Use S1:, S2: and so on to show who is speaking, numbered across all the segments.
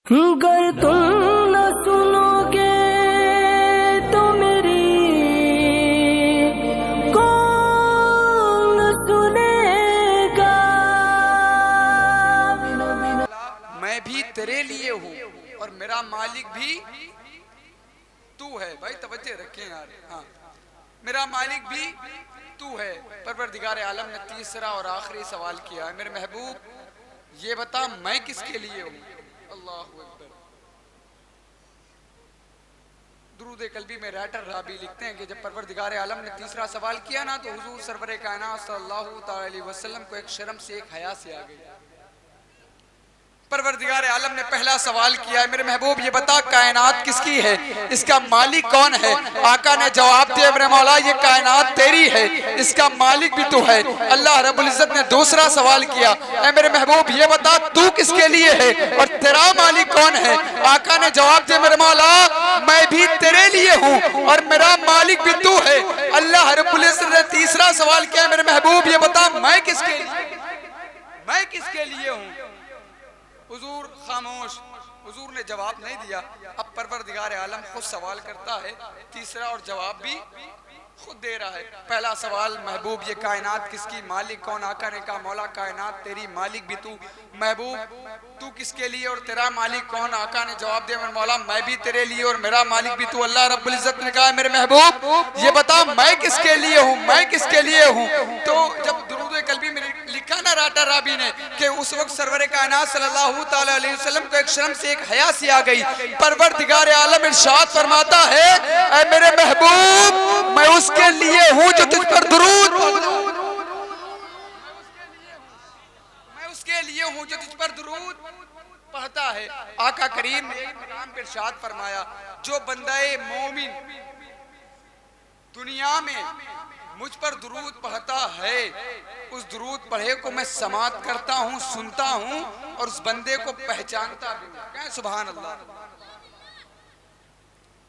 S1: गर तुम न सुनोगे तो मेरी कौन सुनेगा।
S2: मैं भी तेरे लिए हूँ और मेरा मालिक भी तू है। भाई तवज्जो रखें यार। हाँ, मेरा मालिक भी तू है। परवरदिगार आलम ने तीसरा और आखिरी सवाल किया है, मेरे महबूब ये बता मैं किसके लिए हूँ। अल्लाह अकबर। दुरूद कल्बी में राइटर राबी लिखते हैं कि जब परवरदिगार आलम ने तीसरा सवाल किया ना तो हुजूर सरवर कायनात सल्लल्लाहु अलैहि वसल्लम को एक शर्म से एक हया से आ गई। परवरदिगार आलम ने पहला सवाल किया है, मेरे महबूब ये बता कायनात किसकी है, इसका मालिक कौन है। आका ने जवाब दिया, मेरे मौला ये कायनात तेरी है, इसका मालिक भी तू है। अल्लाह रब्बुल इज्जत ने दूसरा सवाल किया, ऐ मेरे महबूब ये बता तू किसके लिए है और तेरा मालिक कौन है। आका ने जवाब दिया, मेरे मौला मैं भी तेरे लिए हूँ और मेरा मालिक भी तू है। अल्लाह रब्बुल इज्जत ने तीसरा सवाल किया, मेरे महबूब ये बता मैं किसके लिए हूँ। हुजूर खामोश, हुजूर ने जवाब नहीं दिया। अब परवरदिगार आलम खुद सवाल करता है, तीसरा और जवाब भी खुद दे रहा है। पहला सवाल, महबूब ये कायनात किसकी, मालिक कौन। आका ने कहा मौला कायनात तेरी, मालिक भी तू। महबूब तू किसके लिए और तेरा मालिक कौन। आका ने जवाब दिया, मेरे मौला मैं भी तेरे लिए और मेरा मालिक भी तू। अल्लाह रब्बुल इज्जत ने कहा, मेरे महबूब ये बता मैं किसके लिए हूँ, मैं किसके लिए हूँ। तो जब दुरूद कल्बी में लिखा ना राटा राबी ने कि उस वक्त सरवर कायनात सल्लल्लाहु ताला अलैहि वसल्लम को एक शर्म से एक हया सी आ गई। परवरदिगार आलम इरशाद फरमाता है, ऐ मेरे महबूब मैं उसके लिए हूँ जो तुझ पर दुरूद, मैं उसके लिए हूँ जो तुझ पर दुरूद पढ़ता है। आका करीम ने एक मकाम पर इरशाद फरमाया, जो बंदाए मोमिन दुनिया में मुझ पर दुरूद पढ़ता है उस दुरूद पढ़े को मैं समात करता हूँ, सुनता हूँ और उस बंदे को पहचानता भी हूँ। कहें सुभान अल्लाह।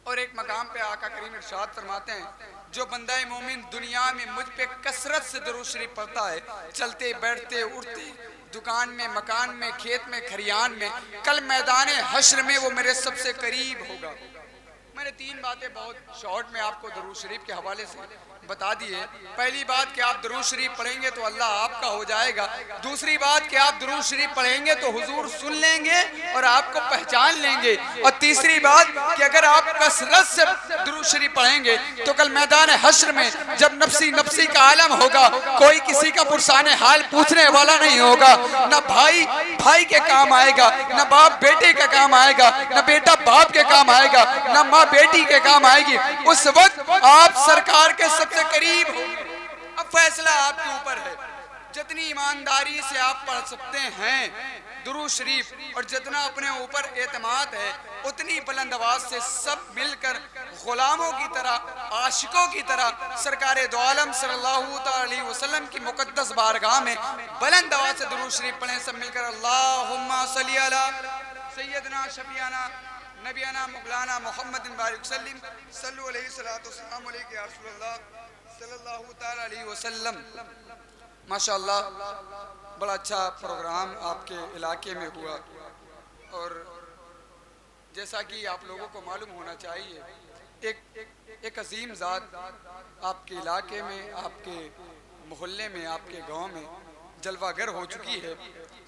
S2: और एक मकाम पे आका करीम इरशाद फरमाते हैं, जो बंदाए मोमिन दुनिया में मुझ पे कसरत से दुरूद शरीफ पढ़ता है, चलते बैठते उठते, दुकान में, मकान में, खेत में, खरियान में, कल मैदान हश्र में वो मेरे सबसे करीब होगा। मैंने तीन बातें बहुत शॉर्ट में आपको दुरूद शरीफ के हवाले से बता दी है। पहली बात कि आप दुरूद शरीफ पढ़ेंगे तो अल्लाह आपका हो जाएगा। दूसरी बात कि आप दुरूद शरीफ पढ़ेंगे तो हुजूर सुन लेंगे और आपको पहचान लेंगे। और तीसरी बात कि अगर आप कसरत से दुरूद शरीफ पढ़ेंगे तो कल मैदान हश्र में जब नफ्सी नफ्सी का आलम होगा, कोई किसी का पुरसाने हाल पूछने वाला नहीं होगा। न भाई भाई के काम आएगा, न बाप बेटे के काम आएगा, न बेटा बाप के काम आएगा, न माँ बेटी के काम आएगी। उस वक्त आप सरकार के सबसे करीब हो। अब फैसला आपके ऊपर है, जितनी ईमानदारी से आप पढ़ सकते हैं दुरूद शरीफ और जितना अपने ऊपर एतमाद है उतनी बुलंद आवाज से सब मिलकर गुलामों की तरह, आशिकों की तरह सरकार दो आलम सल्लल्लाहु अलैहि वसल्लम की मुकद्दस बारगाह में बुलंद आवाज से दुरूद शरीफ पढ़ें सब मिलकर। अल्लाहुम्मा सल्ली अला सय्यदना शफियाना नबियाना मौलाना मोहम्मद बारिक सल्लिम सल्लु अलैहि सल्लतु वस्सलाम अलैहि या रसूलल्लाह सल्लल्लाहु तआला अलैहि वसल्लम। माशाअल्लाह बड़ा अच्छा प्रोग्राम आपके इलाके में हुआ और जैसा कि आप लोगों को मालूम होना चाहिए एक अजीम ज़ात आपके इलाके में, आपके मोहल्ले में, आपके गांव में जलवागर हो चुकी है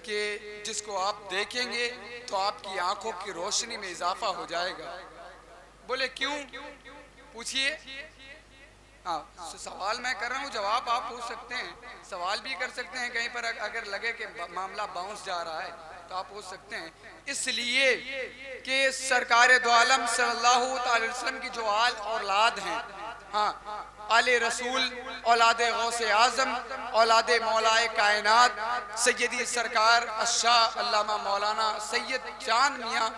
S2: कि जिसको आप देखेंगे तो आपकी आंखों की रोशनी में इजाफा हो जाएगा। बोले क्यों, पूछिए। हाँ, सवाल मैं कर रहा हूँ, जवाब आप पूछ सकते हैं, सवाल भी कर सकते हैं। कहीं पर अगर लगे कि मामला बाउंस जा रहा है तो आप पूछ सकते हैं। इसलिए कि सरकार दो आलम सल्लल्लाहु अलैहि वसल्लम की जो आल औलाद हैं, हाँ आले रसूल, औलादे गौसे आज़म, औलादे मौलाए कायनात सैयदी सरकार अशाह अल्लामा मौलाना सैयद चांद मियाँ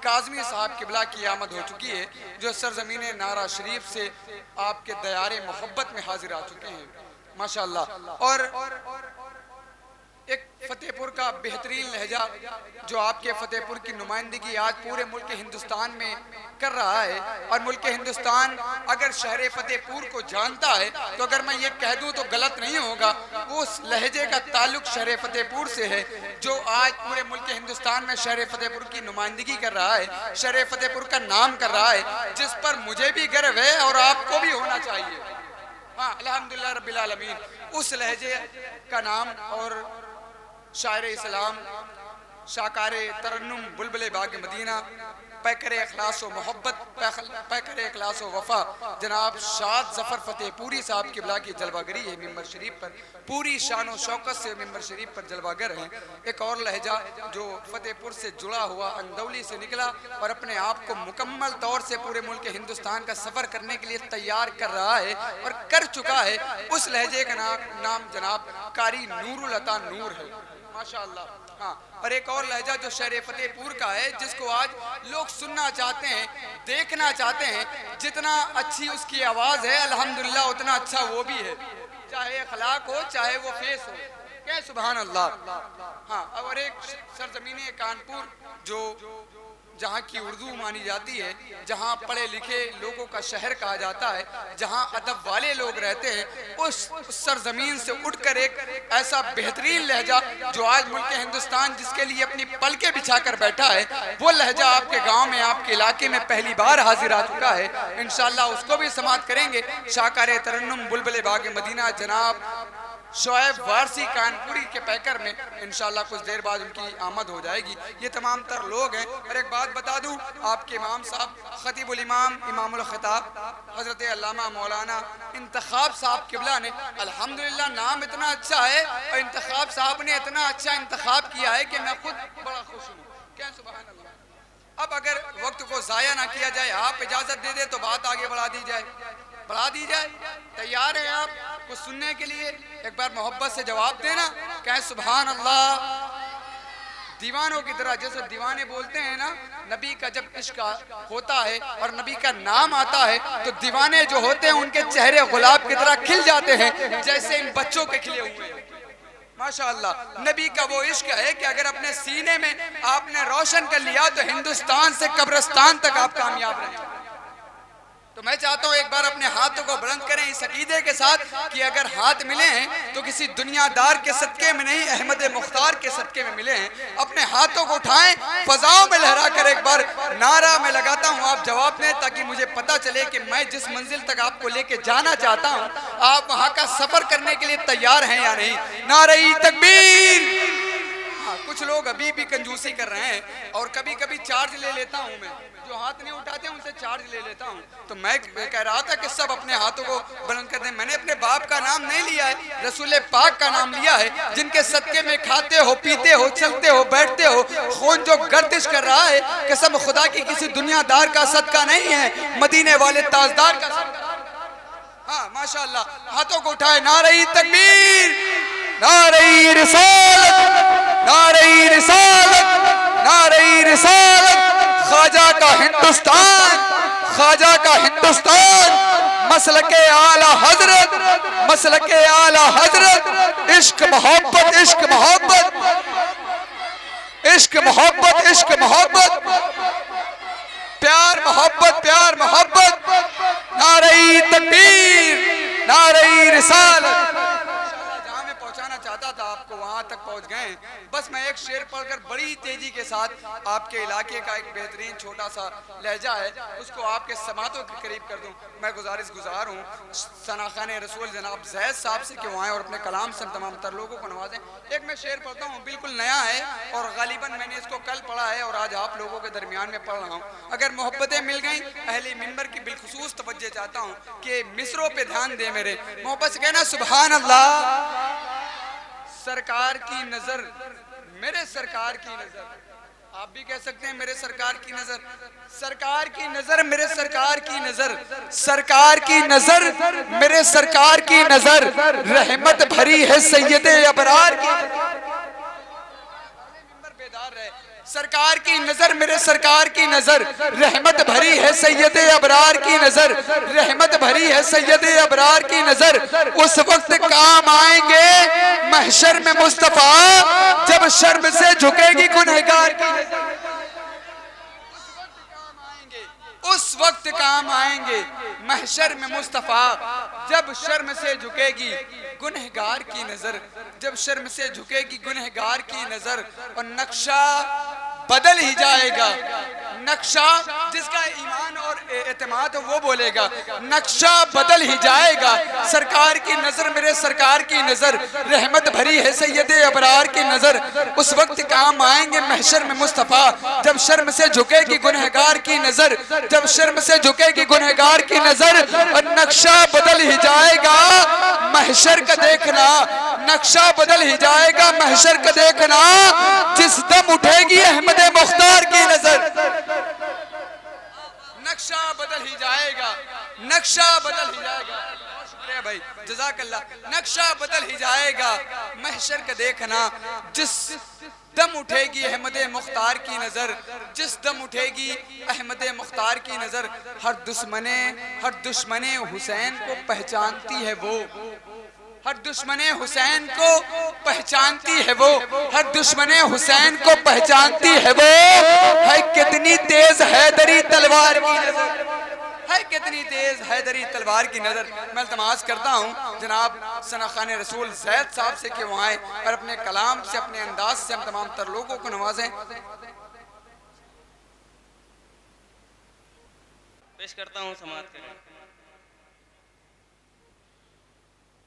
S2: काज़मी साहब किबला की आमद हो चुकी है, जो सरजमीन नारा शरीफ से आपके दयारे मोहब्बत में हाजिर आ चुके हैं माशाअल्लाह। और एक फतेहपुर का बेहतरीन लहजा जो आपके फतेहपुर की नुमाइंदगी आज पूरे मुल्क हिंदुस्तान में कर रहा है। और मुल्क हिंदुस्तान अगर शहर फतेहपुर को जानता है तो अगर मैं ये कह दूं तो गलत नहीं होगा, उस लहजे का ताल्लुक शहर फतेहपुर से है जो आज पूरे मुल्क हिंदुस्तान में शहर फतेहपुर की नुमाइंदगी कर रहा है, शहर फतेहपुर का नाम कर रहा है, जिस पर मुझे भी गर्व है और आपको भी होना चाहिए। हाँ, अल्हम्दुलिल्लाह रब्बिल आलमीन। उस लहजे का नाम और शायर इस्लाम, शाकारे तरन्नुम, बुलबुले बाग मदीना, पैकरे अखलास व मोहब्बत, पैकरे अखलास व वफा जनाब शाद जफर फतेहपुरी साहब किबला की जलवागरी है। मिंबर शरीफ पर पूरी शान व शौकत से मिंबर शरीफ पर जलवागर हैं। एक और लहजा जो फतेहपुर से जुड़ा हुआ अंदौली से निकला और अपने आप को मुकम्मल तौर से पूरे मुल्क हिंदुस्तान का सफ़र करने के लिए तैयार कर रहा है और कर चुका है, उस लहजे का नाम जनाब कारी नूरुल अता नूर है, माशाअल्लाह। हाँ, और एक और लहजा जो शहर फतेहपुर का है जिसको आज लोग सुनना चाहते हैं, देखना चाहते हैं। जितना अच्छी उसकी आवाज़ है अल्हम्दुलिल्लाह उतना अच्छा वो भी है, चाहे अखलाक हो चाहे वो फेस हो। क्या सुभान अल्लाह। हाँ, और एक सरजमीन कानपुर जो जहाँ की उर्दू मानी जाती है, जहाँ पढ़े लिखे लोगों का शहर कहा जाता है, जहाँ अदब वाले लोग रहते हैं, उस सरजमीन से उठकर एक ऐसा बेहतरीन लहजा जो आज मुल्क हिंदुस्तान जिसके लिए अपनी पलकें बिछा कर बैठा है, वो लहजा आपके गांव में, आपके इलाके में पहली बार हाजिर आ चुका है। इंशाअल्लाह उसको भी समाअत करेंगे। शाकारे तरन्नुम, बुलबुले बाग मदीना जनाब शोएब वारसी कानपुरी के पैकर में इंशाअल्लाह कुछ देर बाद उनकी आमद हो जाएगी। ये तमाम तर लोग हैं। और एक बात बता दूं, आपके इमाम साहब खतीबुल इमाम इमामुल खिताब हज़रत अल्लामा मौलाना इंतखाब साहब किबला ने अल्हम्दुलिल्लाह नाम इतना अच्छा है और इंतखाब साहब ने इतना अच्छा इंतखाब किया है कि मैं खुद बड़ा खुश हूँ। क्या सुभान अल्लाह। अब अगर वक्त को ज़ाया ना किया जाए, आप इजाज़त दे दे तो बात आगे बढ़ा दी जाए। तैयार हैं आप कुछ सुनने के लिए? एक बार मोहब्बत से जवाब देना, कहें सुभान अल्लाह। दीवानों की तरह, जैसे दीवाने बोलते हैं ना, नबी का जब इश्क होता है और नबी का नाम आता है तो दीवाने जो होते हैं उनके चेहरे गुलाब की तरह खिल जाते हैं, जैसे इन बच्चों के खिले हुए हैं। माशाअल्लाह, नबी का वो इश्क है कि अगर अपने सीने में आपने रोशन कर लिया तो हिंदुस्तान से कब्रिस्तान तक आप कामयाब रहेंगे। तो मैं चाहता हूँ एक बार अपने हाथों को बुलंद करें इस अकीदे के साथ कि अगर हाथ मिले हैं तो किसी दुनियादार के सदके में नहीं, अहमद मुख्तार के सदके में मिले हैं। अपने हाथों को उठाएं, फजाओं में लहरा कर एक बार नारा मैं लगाता हूँ, आप जवाब दें ताकि मुझे पता चले कि मैं जिस मंजिल तक आपको लेके जाना चाहता हूँ आप वहाँ का सफर करने के लिए तैयार हैं या नहीं। नारे तकबीर। हाँ, कुछ लोग अभी भी कंजूसी कर रहे हैं और कभी कभी चार्ज ले लेता हूँ मैं, जो हाथ नहीं उठाते उनसे चार्ज ले लेता हूँ। तो मैं कह रहा था कि सब अपने हाथों को बुलंद कर दें। मैंने अपने बाप का नाम नहीं लिया है, रसूल पाक का नाम लिया है, जिनके सदके में खाते हो, पीते हो, चलते हो, बैठते हो। खून जो गर्दिश कर रहा है कसम खुदा की किसी दुनियादार का सदका नहीं है, मदीने वाले ताजदार का सदका। हाँ माशाअल्लाह, हाथों को उठाए। नारे तकबीर, नारे रिसालत, नारे रिसालत, नारे रिसालत। ख्वाजा का हिंदुस्तान, ख्वाजा का हिंदुस्तान, मसलके आला हजरत, मसलके आला हजरत। इश्क मोहब्बत, इश्क मोहब्बत, इश्क मोहब्बत, इश्क मोहब्बत, प्यार मोहब्बत, प्यार मोहब्बत। नारे तकबीर, नारे रिसालत। जहां मैं पहुंचाना चाहता था आपको वहां तक पहुंच गए। बस मैं एक शेर पढ़कर बड़ी तेजी के साथ आपके इलाके का एक बेहतरीन छोटा सा लहजा है उसको आपके समातों के करीब कर दूं। मैं गुजार हूँ सनाखान रसूल जनाब जैद साहब से कि वो आएँ और अपने कलाम से तमाम तर लोगों को नवाजें। एक मैं शेर पढ़ता हूँ, बिल्कुल नया है और गालिबन मैंने इसको कल पढ़ा है और आज आप लोगों के दरमियान में पढ़ रहा हूँ। अगर मोहब्बतें मिल गई अहले मिंबर की बिलखुसूस तवज्जो चाहता हूँ कि मिसरों पे ध्यान दे मेरे। मोहब्बत से कहना सुभान अल्लाह। सरकार की नजर, मेरे सरकार की नजर, आप भी कह सकते हैं मेरे सरकार की नजर, सरकार की नजर, मेरे सरकार की नजर, सरकार की नजर, मेरे सरकार की नजर, रहमत भरी है सैयदे अबरार की। मिंबर बेदार रहे, सरकार की नजर, मेरे सरकार की नजर रहमत भरी है, सैयद अबरार की नजर रहमत भरी है, सैयद अबरार की नजर। उस वक्त काम आएंगे महशर में मुस्तफा, जब शर्म से झुकेगी गुनहगार की नजर। उस वक्त काम आएंगे महशर में मुस्तफा, जब शर्म से झुकेगी गुनहगार की नजर, जब शर्म से झुकेगी गुनहगार की नजर। और नक्शा बदल ही जाएगा, नक्शा जिसका ईमान और एतमाद वो बोलेगा, नक्शा बदल ही जाएगा। सरकार की नजर, मेरे सरकार की नजर रहमत भरी है, सैयद अबरार की नजर। उस वक्त काम आएंगे महशर में मुस्तफा, जब शर्म से झुकेगी गुनहगार की नजर, जब शर्म से झुकेगी गुनहगार की नजर। और नक्शा बदल ही जाएगा महशर का देखना, नक्शा बदल ही जाएगा महशर का देखना, जिस दम उठेगी अहमद मुख्तार की नजर। नक्शा बदल ही जाएगा, नक्शा बदल ही जाएगा। शुक्रिया भाई, जज़ाकल्लाह। नक्शा बदल ही जाएगा महशर का देखना, जिस दम उठेगी अहमद मुख्तार की नजर, जिस दम उठेगी अहमद मुख्तार की नजर। हर दुश्मने हुसैन को पहचानती है वो, हर दुश्मने हुसैन को पहचानती है वो, हर दुश्मने हुसैन को पहचानती है वो। है कितनी तेज हैदरी तलवार की नजर, है कितनी तेज हैदरी तलवार की नजर। मैं इल्तमास करता हूँ जनाब सना खान रसूल जैद साहब से कि वो आए और अपने कलाम से, अपने अंदाज से हम तमाम तर लोगों को नवाजें।
S3: पेश करता हूँ, समाप्त करें।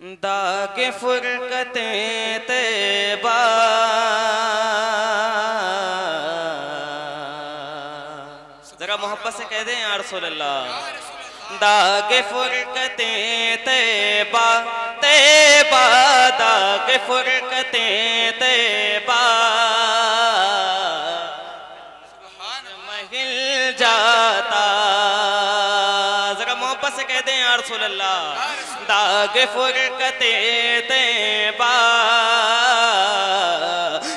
S3: दागे फुरकते तैबा, जरा मोहब्बत से कह दें या रसूल अल्लाह। दागे फुरकते तैबा, तैबा दागे फुरकते तैबा, महिल जाता, जरा मोहब्बत से कह दें या रसूल अल्लाह। दागे फुरकते तैबा,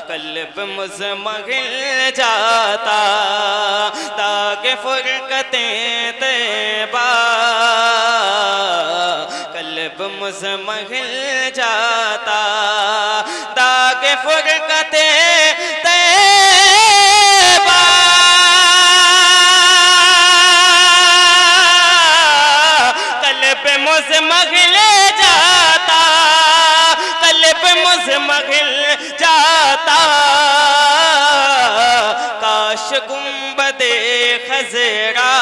S3: कल्ब मुज़मगिल जाता, दागे फुरकते तैबा, कल्ब मुज़मगिल जाता, दागे फुरकते तैबा, कल्ब मुज़मगिल जाता, कल्ब मुज़मगिल जाता। काश गुंबदे खज़रा,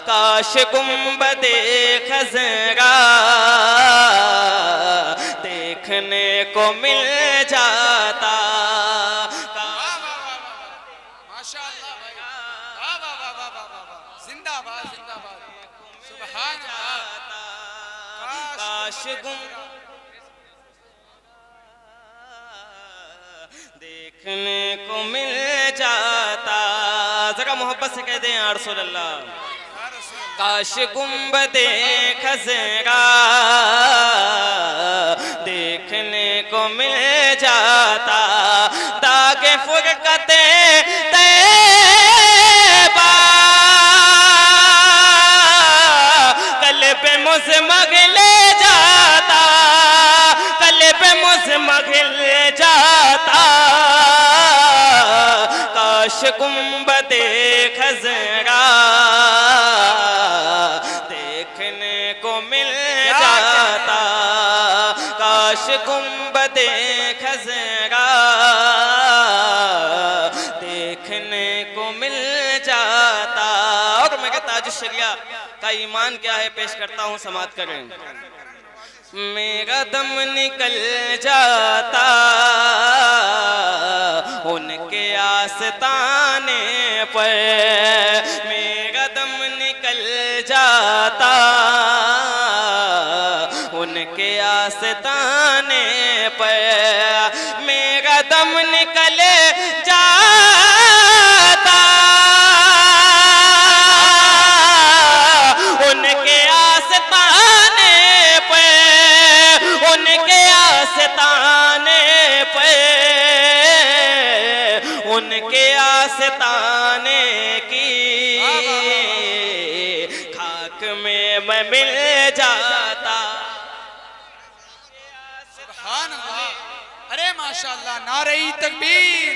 S3: काश गुंबदे खज़रा देखने को मिल जाता।
S2: माशाअल्लाह भाई, वाह वाह वाह वाह वाह वाह, जिंदाबाद जिंदाबाद, सुभान अल्लाह।
S3: काश देखने को मिल जाता, जरा मोहब्बत से कह दें या रसूल अल्लाह। काश गुंबदे खज़रा देखने को मिल जाता, दागे फुरकते तैबा, कल्ब मुज़मगिल जाता, कल्ब मुज़मगिल जाता। काश गुंबदे खज़रा देखने को मिल जाता, काश गुंबदे खज़रा देखने को मिल जाता। और मैं कहता ताज शरिया का ईमान क्या है पेश करता हूँ, समात करें। मेरा दम निकल जाता उनके आस्ताने पर, मेरा दम निकल जाता उनके आस्ताने पर, मेरा दम निकल जाता उनके आस्ताने पर, उनके आस्ताने पर। उनके आस्ताने की खाक में मैं मिल जाता।
S2: सुभान अल्लाह। अरे माशाअल्लाह, नारे तकबीर,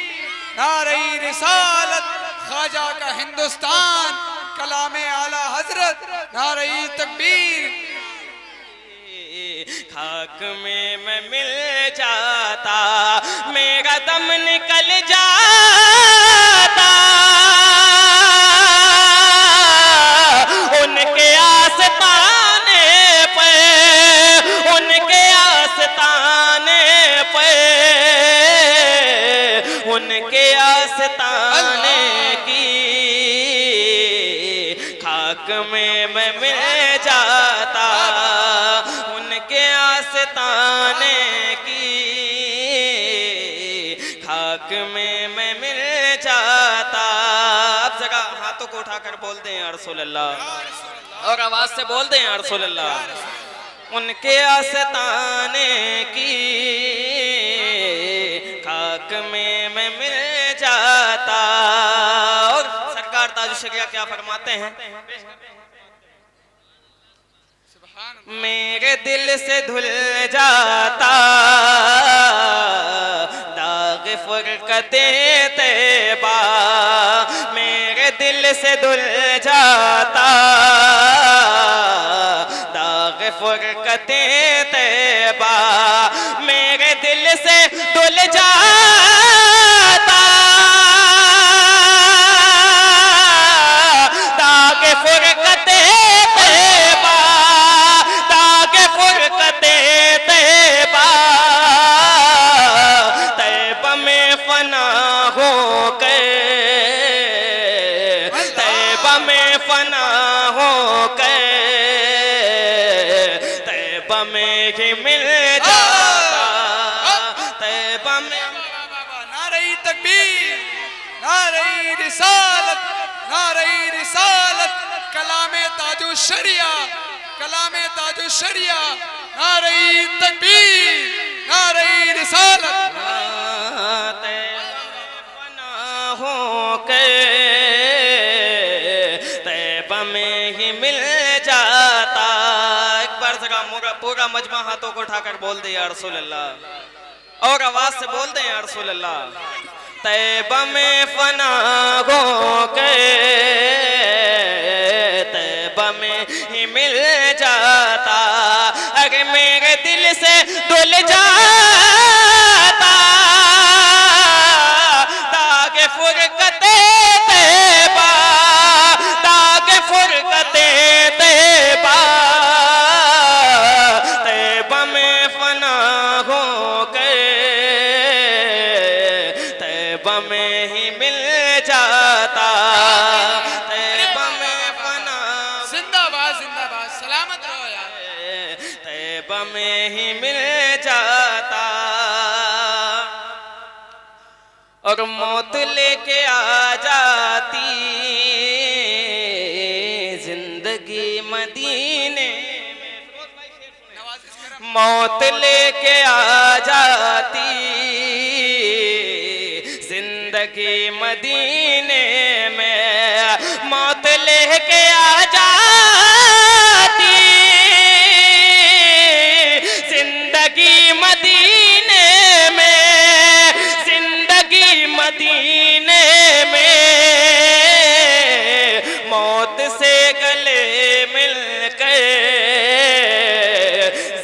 S2: नारे रिसालत, ख्वाजा का हिंदुस्तान, कलामे आला हजरत, नारे तकबीर।
S3: खाक में मैं मिल जाता, मेरा दम निकल जाता, उनके आस्ताने पे, उनके आस्ताने पे, उनके आस्ताने की खाक में मैं मिल जाता, उनके आस्ताने की खाक में मैं मिल जाता। अब जरा हाथों को उठाकर बोल दें या रसूल अल्लाह, और आवाज से बोल दें या रसूल अल्लाह। उनके आस्ताने की खाक में मैं मिल जाता। और सरकार ताज शरिया क्या फरमाते हैं? मेरे दिल से धुल जाता दाग फुरकते तैबा, मेरे दिल से धुल जाता दाग फुरकते तैबा, मेरे दिल से धुल जाता दाग फुरकते तैबा, दाग फुरकते तैबा, तैबा में फना हो कर, तैबा में फना हो कर, तैबा में ही मिल जाता, तैबा में।
S2: नारे तकबीर, नारे रिसालत, नारे रिसालत, कलामे ताजु शरिया, कलामे ताजु शरिया, नारे तकबीर, नारे रिसालत।
S3: फना हो के तैबा में ही मिल जाता। एक बार जरा पूरा मजमा हाथों को उठाकर बोल दे या रसूल अल्लाह, और आवाज से बोल दे या रसूल अल्लाह। तैबा में फना हो के तैबा में ही मिल जाता, अगर मेरे दिल से धुल जाता दाग फुरकते तैबा, दाग फुरकते तैबा, तैबा में फना हो गए, तैबा में ही मिल जाता, तैबा में फना।
S2: जिंदाबाद जिंदाबाद, सलामत रहो यार।
S3: तैबा में ही मिल जाता, और मौत लेके आ जाती जिंदगी मदीने में, मौत लेके आ जाती जिंदगी मदीने में, मौत लेके आ जाती जिंदगी मदीने में, जिंदगी मदीने में, मौत से गले मिलकर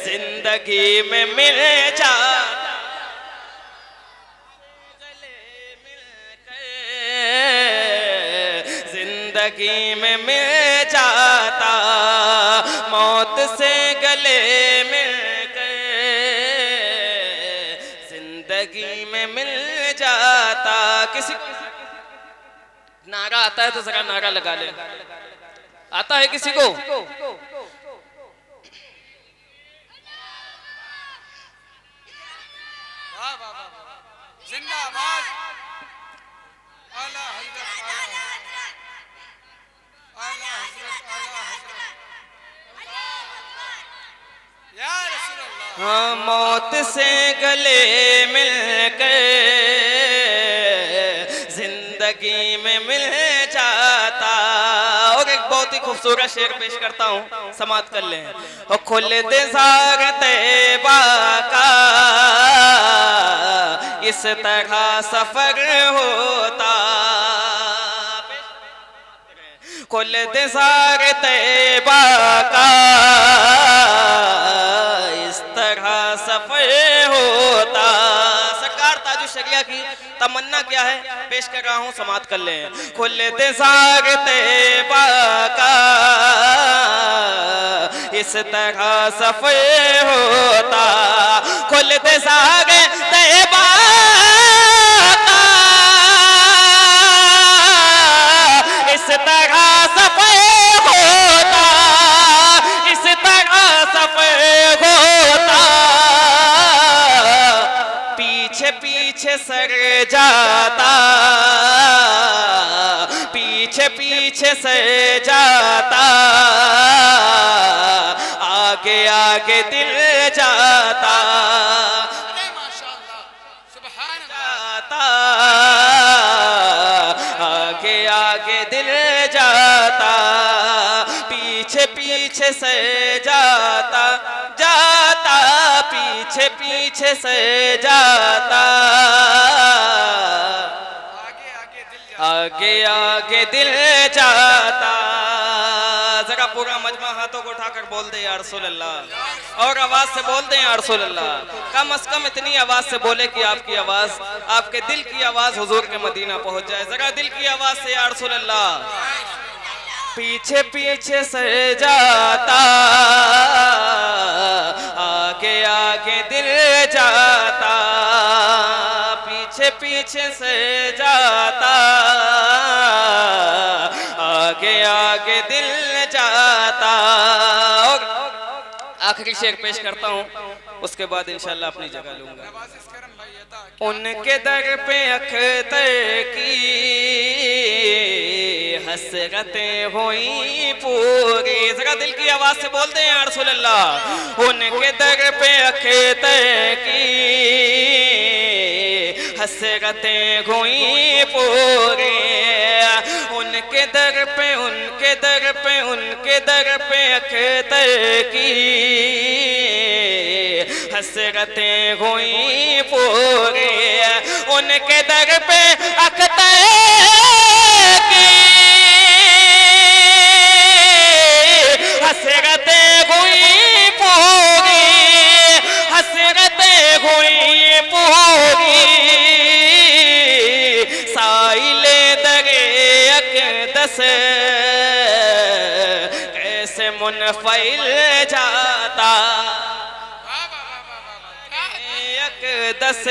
S3: जिंदगी में मिल जाता, गले मिलकर जिंदगी में मिल जाता, मौत से गले मिलकर जिंदगी में मिल जाता। किसी नारा आता है तो जरा नारा लगा ले, आता है किसी को?
S2: वाह वाह वाह, जिंदाबाद। आला हजरत, आला हजरत, आला हजरत, या रसूल अल्लाह।
S3: हाँ, मौत से गले मिलकर जिंदगी में मिल जाता। और एक बहुत ही खूबसूरत शेर पेश करता हूँ, समाप्त कर लें। और खुलते जार तैबा का इस तरह सफर होता। खुलते जार तैबा का इस तरह सफर होता। सरकार ताजुश शरिया की तमन्ना क्या है पेश कर रहा हूँ, समाप्त कर लें। खुलते जार तैबा का इस तरह सफर होता। खुलते जार तैबा का इस तरह सफर होता। इस तरह सफर होता। पीछे पीछे सर जाता। पीछे पीछे सर जाता। आगे आगे दिल जाता। जाता। आगे आगे दिल जाता। पीछे पीछे से जाता। जाता। पीछे पीछे से जाता। आगे आगे दिल जाता। जरा पूरा मजमा हाथों को उठाकर बोल दे या रसूल अल्लाह। और आवाज से बोल दे या रसूल अल्लाह। कम अज कम इतनी आवाज से बोले कि आपकी आवाज, आपके दिल की आवाज हुजूर के मदीना पहुंच जाए। जरा दिल की आवाज से या रसूल अल्लाह। पीछे पीछे से जाता। आगे आगे दिल जाता। पीछे पीछे से जाता। आगे आगे दिल जाता। और आखिरी शेर पेश करता हूँ, उसके बाद इंशाल्लाह अपनी जगह लूंगा। उनके दर पे अख्तर की हसरतें हुई पूरी। जरा दिल की आवाज से बोलते हैं या रसूल अल्लाह। उनके दर पे अख्तर की हसरतें हुई पूरी। उनके दर पे, उनके दर पे, उनके दर पे अख्तर की हसरतें हुई पूरी। उनके दर पे अख्तर की हसरतें हुई पूरी। हसरतें हुई पूरी। साइले दरे अक़दस कैसे मुनफ़िल जाता। अक़दस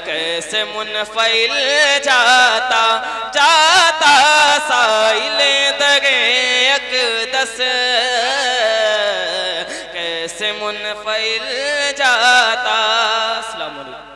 S3: कैसे मुनफ़िल जाता। जाता साइले दरे अक़दस कैसे मुनफ़िल जाता। अस्सलाम वालेकुम।